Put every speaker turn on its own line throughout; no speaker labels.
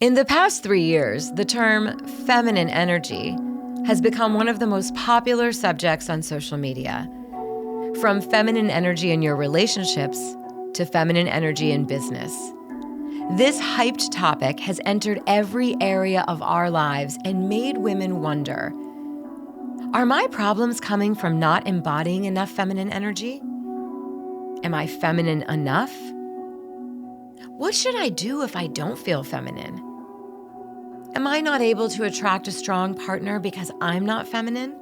In the past 3 years, the term feminine energy has become one of the most popular subjects on social media. From feminine energy in your relationships to feminine energy in business. This hyped topic has entered every area of our lives and made women wonder, are my problems coming from not embodying enough feminine energy? Am I feminine enough? What should I do if I don't feel feminine? Am I not able to attract a strong partner because I'm not feminine?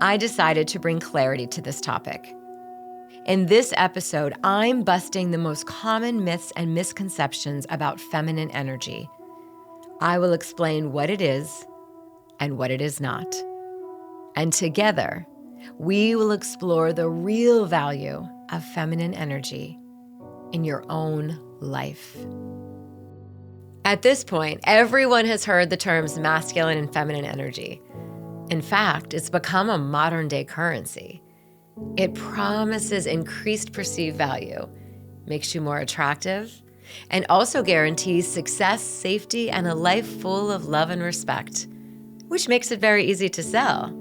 I decided to bring clarity to this topic. In this episode, I'm busting the most common myths and misconceptions about feminine energy. I will explain what it is and what it is not. And together, we will explore the real value of feminine energy in your own life. At this point, everyone has heard the terms masculine and feminine energy. In fact, it's become a modern-day currency. It promises increased perceived value, makes you more attractive, and also guarantees success, safety, and a life full of love and respect, which makes it very easy to sell.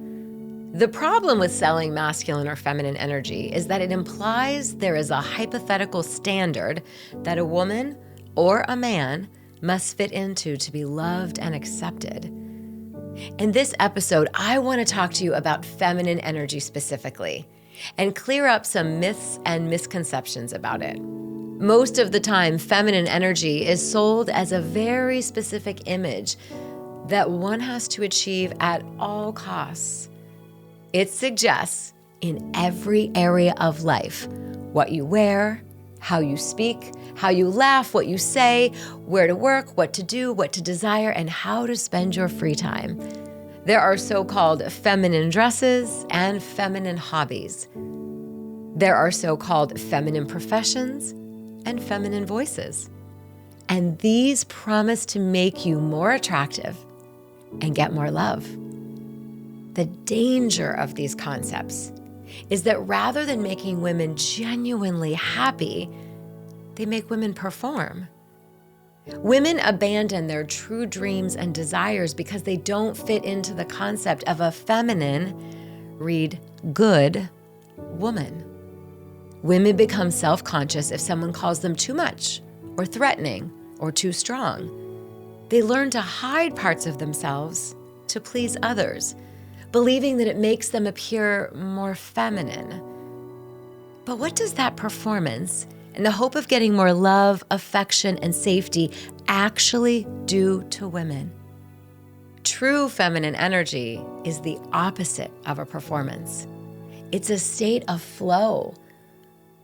The problem with selling masculine or feminine energy is that it implies there is a hypothetical standard that a woman or a man must fit into to be loved and accepted. In this episode, I want to talk to you about feminine energy specifically and clear up some myths and misconceptions about it. Most of the time, feminine energy is sold as a very specific image that one has to achieve at all costs. It suggests in every area of life, what you wear, how you speak, how you laugh, what you say, where to work, what to do, what to desire, and how to spend your free time. There are so-called feminine dresses and feminine hobbies. There are so-called feminine professions and feminine voices. And these promise to make you more attractive and get more love. The danger of these concepts is that rather than making women genuinely happy, they make women perform. Women abandon their true dreams and desires because they don't fit into the concept of a feminine, read good, woman. Women become self-conscious if someone calls them too much, or threatening, or too strong. They learn to hide parts of themselves to please others, believing that it makes them appear more feminine. But what does that performance and the hope of getting more love, affection, and safety actually do to women? True feminine energy is the opposite of a performance. It's a state of flow.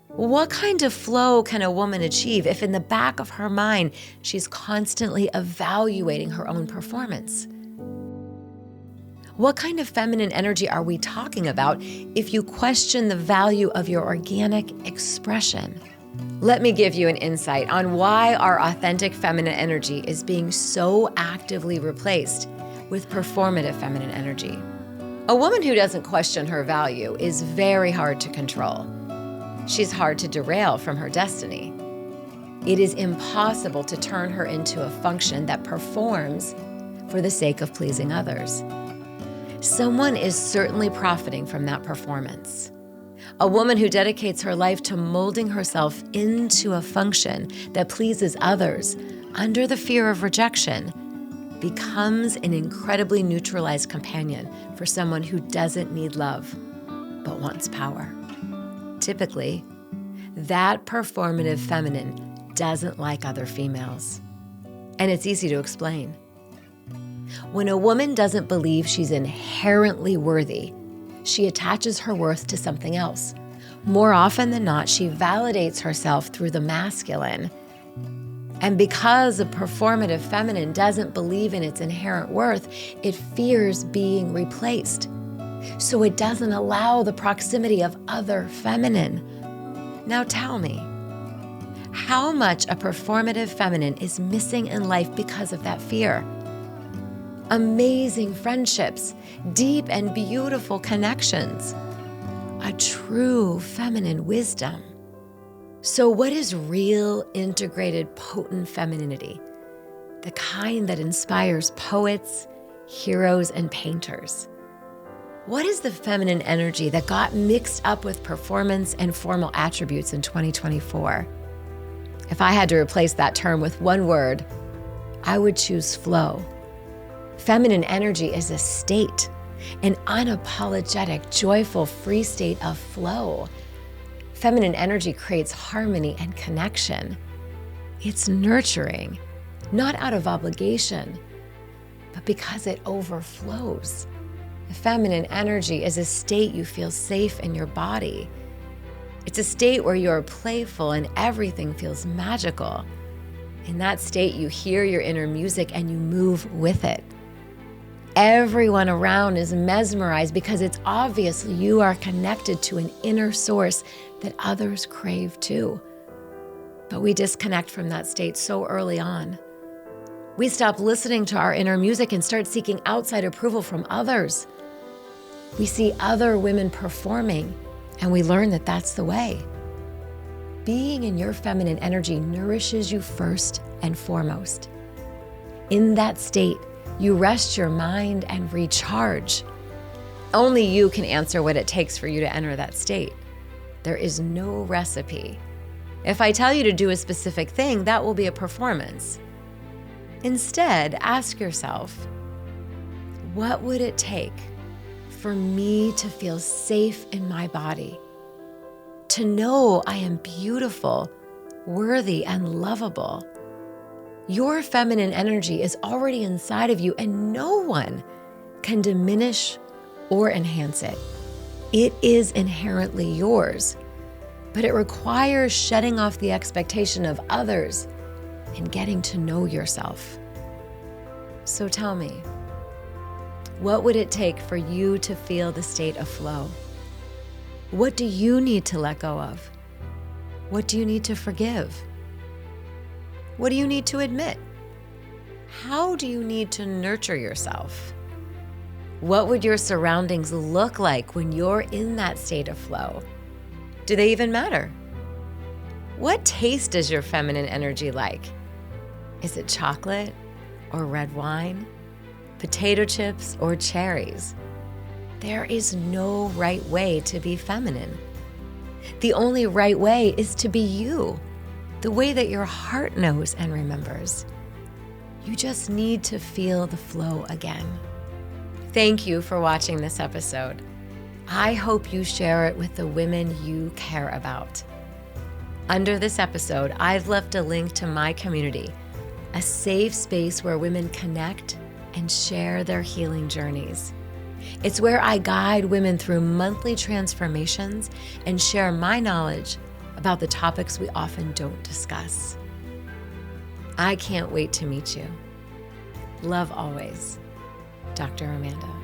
What kind of flow can a woman achieve if in the back of her mind, she's constantly evaluating her own performance? What kind of feminine energy are we talking about if you question the value of your organic expression? Let me give you an insight on why our authentic feminine energy is being so actively replaced with performative feminine energy. A woman who doesn't question her value is very hard to control. She's hard to derail from her destiny. It is impossible to turn her into a function that performs for the sake of pleasing others. Someone is certainly profiting from that performance. A woman who dedicates her life to molding herself into a function that pleases others under the fear of rejection becomes an incredibly neutralized companion for someone who doesn't need love, but wants power. Typically, that performative feminine doesn't like other females. And it's easy to explain. When a woman doesn't believe she's inherently worthy, she attaches her worth to something else. More often than not, she validates herself through the masculine. And because a performative feminine doesn't believe in its inherent worth, it fears being replaced. So it doesn't allow the proximity of other feminine. Now tell me, how much a performative feminine is missing in life because of that fear? Amazing friendships, deep and beautiful connections, a true feminine wisdom. So what is real, integrated, potent femininity? the kind that inspires poets, heroes, and painters. What is the feminine energy that got mixed up with performance and formal attributes in 2024? If I had to replace that term with one word, I would choose flow. Feminine energy is a state, an unapologetic, joyful, free state of flow. Feminine energy creates harmony and connection. It's nurturing, not out of obligation, but because it overflows. Feminine energy is a state you feel safe in your body. It's a state where you're playful and everything feels magical. In that state, you hear your inner music and you move with it. Everyone around is mesmerized because it's obvious you are connected to an inner source that others crave too. But we disconnect from that state so early on. We stop listening to our inner music and start seeking outside approval from others. We see other women performing, and we learn that that's the way. Being in your feminine energy nourishes you first and foremost. In that state, you rest your mind and recharge. Only you can answer what it takes for you to enter that state. There is no recipe. If I tell you to do a specific thing, that will be a performance. Instead, ask yourself, what would it take for me to feel safe in my body? To know I am beautiful, worthy, and lovable. Your feminine energy is already inside of you, and no one can diminish or enhance it. It is inherently yours, but it requires shedding off the expectation of others and getting to know yourself. So tell me, what would it take for you to feel the state of flow? What do you need to let go of? What do you need to forgive? What do you need to admit? How do you need to nurture yourself? What would your surroundings look like when you're in that state of flow? Do they even matter? What taste is your feminine energy like? Is it chocolate or red wine, potato chips or cherries? There is no right way to be feminine. The only right way is to be you, the way that your heart knows and remembers. You just need to feel the flow again. Thank you for watching this episode. I hope you share it with the women you care about. Under this episode, I've left a link to my community, a safe space where women connect and share their healing journeys. It's where I guide women through monthly transformations and share my knowledge about the topics we often don't discuss. I can't wait to meet you. Love always, Dr. Amanda.